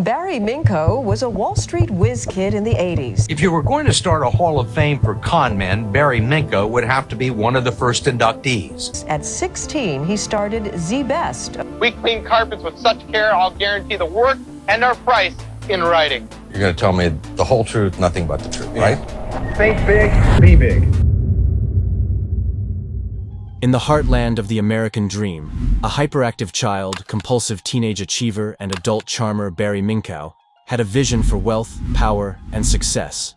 Barryminkow was a Wall Street whiz kid in the 80s. If you were going to start a Hall of Fame for con men, Barryminkow would have to be one of the first inductees. At 16, he started Z Best. We clean carpets with such care, I'll guarantee the work and our price in writing. You're going to tell me the whole truth, nothing but the truth, right? Think big, be big. In the heartland of the American dream, a hyperactive child, compulsive teenage achiever, and adult charmer Barryminkow had a vision for wealth, power, and success.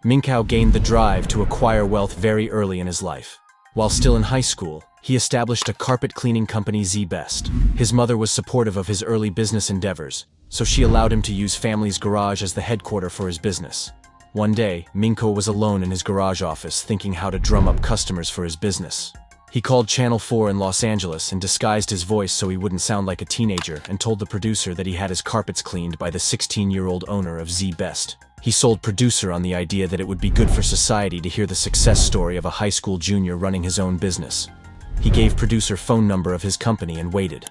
Minkow gained the drive to acquire wealth very early in his life. While still in high school, he established a carpet cleaning company, Z Best. His mother was supportive of his early business endeavors, so she allowed him to use family's garage as the headquarters for his business. One day, Minkow was alone in his garage office thinking how to drum up customers for his business. He called Channel 4 in Los Angeles and disguised his voice so he wouldn't sound like a teenager and told the producer that he had his carpets cleaned by the 16-year-old owner of Z Best. He sold producer on the idea that it would be good for society to hear the success story of a high school junior running his own business. He gave producer phone number of his company and waited.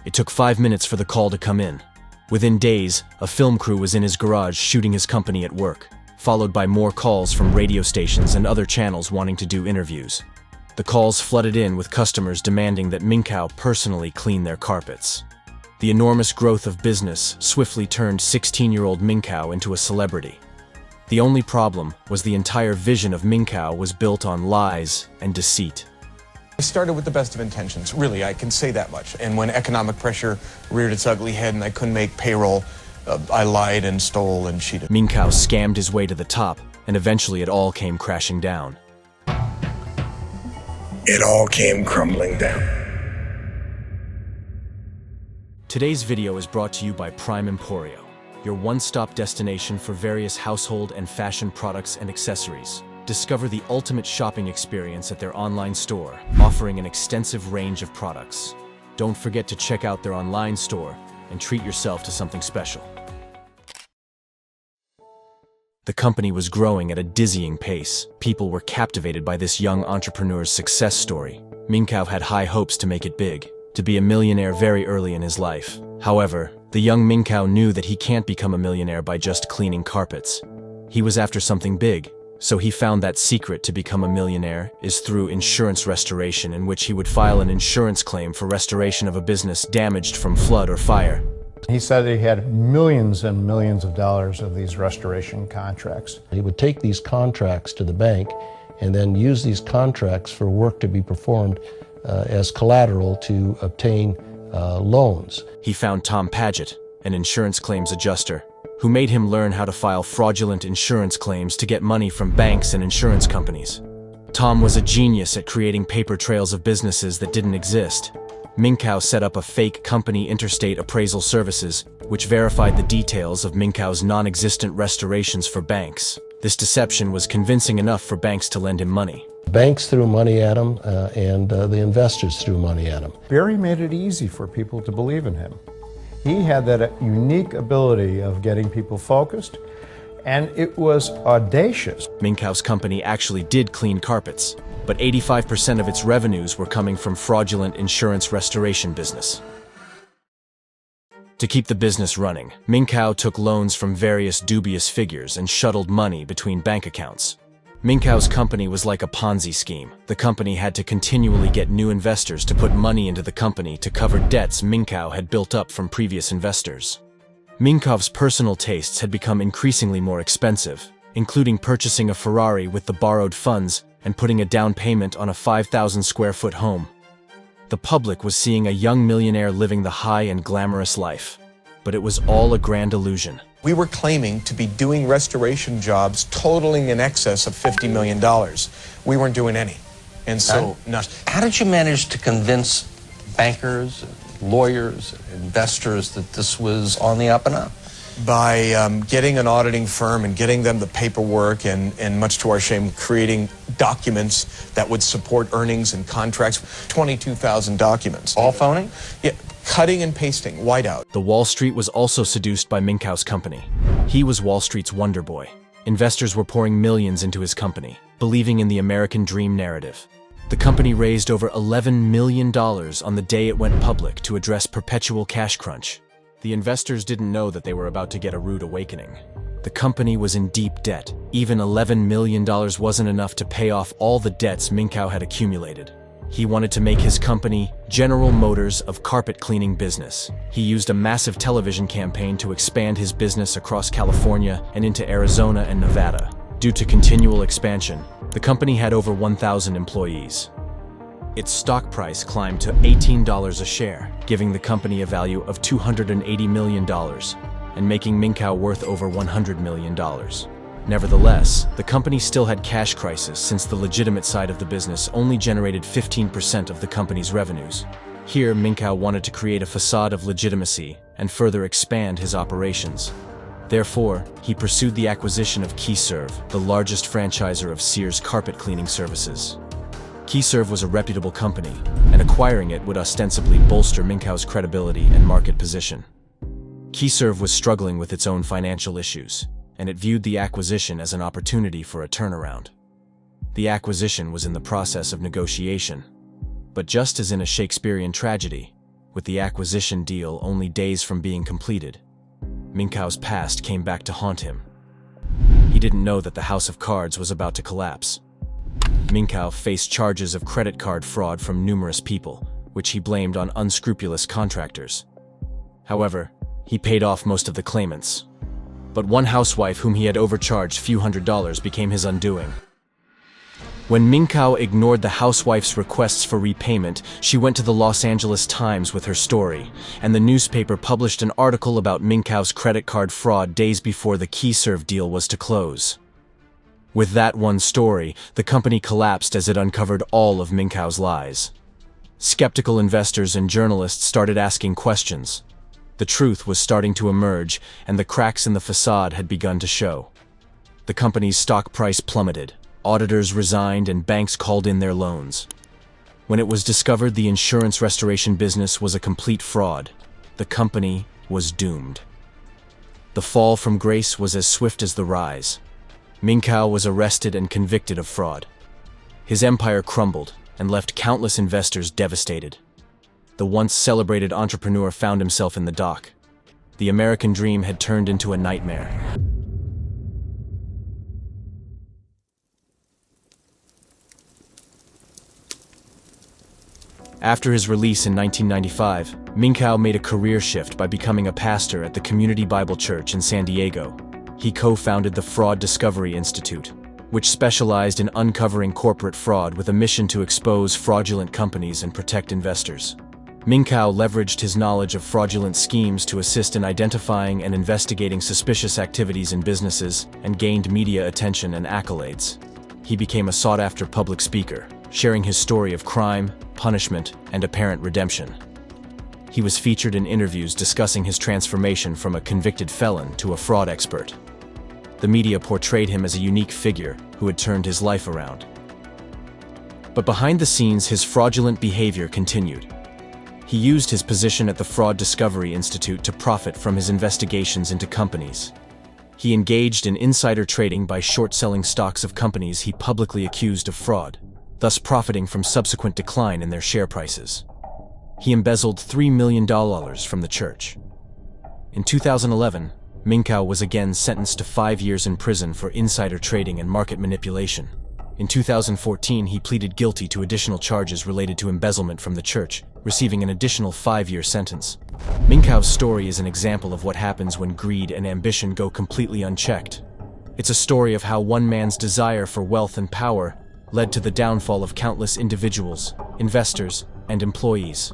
It took 5 minutes for the call to come in. Within days, a film crew was in his garage shooting his company at work, followed by more calls from radio stations and other channels wanting to do interviews. The calls flooded in with customers demanding that Minkow personally clean their carpets. The enormous growth of business swiftly turned 16-year-old Minkow into a celebrity. The only problem was the entire vision of Minkow was built on lies and deceit. I started with the best of intentions, really, I can say that much. And when economic pressure reared its ugly head and I couldn't make payroll, I lied and stole and cheated. Minkow scammed his way to the top, and eventually it all came crashing down. It all came crumbling down. Today's video is brought to you by Prime Emporio, your one-stop destination for various household and fashion products and accessories. Discover the ultimate shopping experience at their online store, offering an extensive range of products. Don't forget to check out their online store and treat yourself to something special. The company was growing at a dizzying pace. People were captivated by this young entrepreneur's success story. Minkow had high hopes to make it big, to be a millionaire very early in his life. However, the young Minkow knew that he can't become a millionaire by just cleaning carpets. He was after something big, so he found that secret to become a millionaire is through insurance restoration, in which he would file an insurance claim for restoration of a business damaged from flood or fire. He said he had millions and millions of dollars of these restoration contracts. He would take these contracts to the bank and then use these contracts for work to be performed as collateral to obtain loans. He found Tom Paget, an insurance claims adjuster, who made him learn how to file fraudulent insurance claims to get money from banks and insurance companies. Tom was a genius at creating paper trails of businesses that didn't exist. Minkow set up a fake company, Interstate Appraisal Services, which verified the details of Minkow's non-existent restorations for banks. This deception was convincing enough for banks to lend him money. Banks threw money at him, and the investors threw money at him. Barry made it easy for people to believe in him. He had that unique ability of getting people focused, and it was audacious. Minkow's company actually did clean carpets, but 85% of its revenues were coming from fraudulent insurance restoration business. To keep the business running, Minkow took loans from various dubious figures and shuttled money between bank accounts. Minkow's company was like a Ponzi scheme. The company had to continually get new investors to put money into the company to cover debts Minkow had built up from previous investors. Minkow's personal tastes had become increasingly more expensive, including purchasing a Ferrari with the borrowed funds and putting a down payment on a 5,000 square foot home. The public was seeing a young millionaire living the high and glamorous life, but it was all a grand illusion. We were claiming to be doing restoration jobs totaling in excess of $50 million. We weren't doing any. And so, How did you manage to convince bankers, lawyers, investors that this was on the up and up? by getting an auditing firm and getting them the paperwork and much to our shame, creating documents that would support earnings and contracts, 22,000 documents. All phony? Yeah, cutting and pasting, whiteout. The Wall Street was also seduced by Minkow's company. He was Wall Street's wonder boy. Investors were pouring millions into his company, believing in the American dream narrative. The company raised over $11 million on the day it went public to address perpetual cash crunch. The investors didn't know that they were about to get a rude awakening. The company was in deep debt. Even $11 million wasn't enough to pay off all the debts Minkow had accumulated. He wanted to make his company General Motors of carpet cleaning business. He used a massive television campaign to expand his business across California and into Arizona and Nevada. Due to continual expansion, the company had over 1,000 employees. Its stock price climbed to $18 a share, giving the company a value of $280 million and making Minkow worth over $100 million. Nevertheless, the company still had cash crisis since the legitimate side of the business only generated 15% of the company's revenues. Here, Minkow wanted to create a facade of legitimacy and further expand his operations. Therefore, he pursued the acquisition of KeyServe, the largest franchisor of Sears carpet cleaning services. KeyServe was a reputable company, and acquiring it would ostensibly bolster Minkow's credibility and market position. KeyServe was struggling with its own financial issues, and it viewed the acquisition as an opportunity for a turnaround. The acquisition was in the process of negotiation, but just as in a Shakespearean tragedy, with the acquisition deal only days from being completed, Minkow's past came back to haunt him. He didn't know that the house of cards was about to collapse. Minkow faced charges of credit card fraud from numerous people, which he blamed on unscrupulous contractors. However, he paid off most of the claimants. But one housewife whom he had overcharged few $100s became his undoing. When Minkow ignored the housewife's requests for repayment, she went to the Los Angeles Times with her story, and the newspaper published an article about Minkow's credit card fraud days before the KeyServe deal was to close. With that one story, the company collapsed as it uncovered all of Minkow's lies. Skeptical investors and journalists started asking questions. The truth was starting to emerge, and the cracks in the facade had begun to show. The company's stock price plummeted, auditors resigned, and banks called in their loans. When it was discovered the insurance restoration business was a complete fraud, the company was doomed. The fall from grace was as swift as the rise. Minkow was arrested and convicted of fraud. His empire crumbled and left countless investors devastated. The once celebrated entrepreneur found himself in the dock. The American dream had turned into a nightmare. After his release in 1995, Minkow made a career shift by becoming a pastor at the Community Bible Church in San Diego. He co-founded the Fraud Discovery Institute, which specialized in uncovering corporate fraud with a mission to expose fraudulent companies and protect investors. Minkow leveraged his knowledge of fraudulent schemes to assist in identifying and investigating suspicious activities in businesses and gained media attention and accolades. He became a sought-after public speaker, sharing his story of crime, punishment, and apparent redemption. He was featured in interviews discussing his transformation from a convicted felon to a fraud expert. The media portrayed him as a unique figure who had turned his life around. But behind the scenes, his fraudulent behavior continued. He used his position at the Fraud Discovery Institute to profit from his investigations into companies. He engaged in insider trading by short-selling stocks of companies he publicly accused of fraud, thus profiting from subsequent decline in their share prices. He embezzled $3 million from the church. In 2011, Minkow was again sentenced to 5 years in prison for insider trading and market manipulation. In 2014, he pleaded guilty to additional charges related to embezzlement from the church, receiving an additional 5-year sentence. Minkow's story is an example of what happens when greed and ambition go completely unchecked. It's a story of how one man's desire for wealth and power led to the downfall of countless individuals, investors, and employees.